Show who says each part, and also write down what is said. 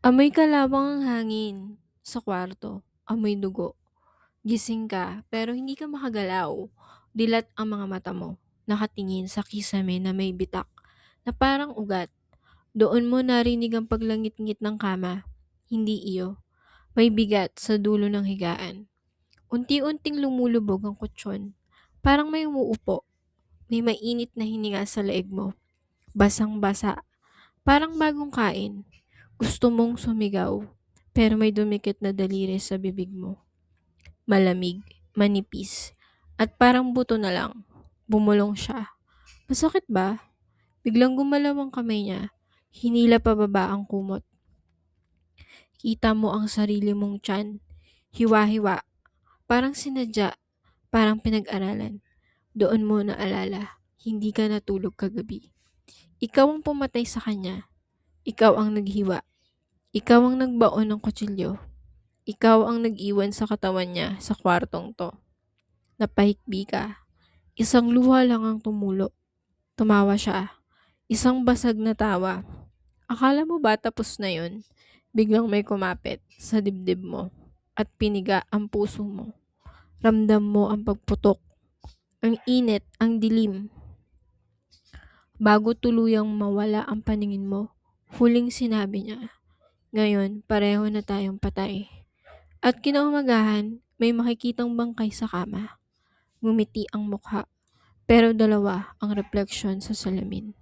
Speaker 1: Amoy kalawang ang hangin. Sa kwarto, amoy dugo. Gising ka, pero hindi ka makagalaw. Dilat ang mga mata mo. Nakatingin sa kisame na may bitak, na parang ugat. Doon mo narinig ang paglangit-ngit ng kama. Hindi iyo. May bigat sa dulo ng higaan. Unti-unting lumulubog ang kutsyon. Parang may umuupo. May mainit na hininga sa leeg mo. Basang-basa. Parang bagong kain. Gusto mong sumigaw, pero may dumikit na daliri sa bibig mo. Malamig, manipis, at parang buto na lang. Bumulong siya. Masakit ba? Biglang gumalaw ang kamay niya. Hinila pababa ang kumot. Kita mo ang sarili mong tiyan. Hiwa-hiwa. Parang sinadya. Parang pinag-aralan. Doon mo naalala. Hindi ka natulog kagabi. Ikaw ang pumatay sa kanya. Ikaw ang naghiwa. Ikaw ang nagbaon ng kutsilyo. Ikaw ang nag-iwan sa katawan niya sa kwartong to. Napahikbi ka. Isang luha lang ang tumulo. Tumawa siya. Isang basag na tawa. Akala mo ba tapos na yun? Biglang may kumapit sa dibdib mo at piniga ang puso mo. Ramdam mo ang pagputok, ang init, ang dilim. Bago tuluyang mawala ang paningin mo, huling sinabi niya, ngayon pareho na tayong patay. At kinaumagahan, may makikitang bangkay sa kama. Ngumiti ang mukha, pero dalawa ang refleksyon sa salamin.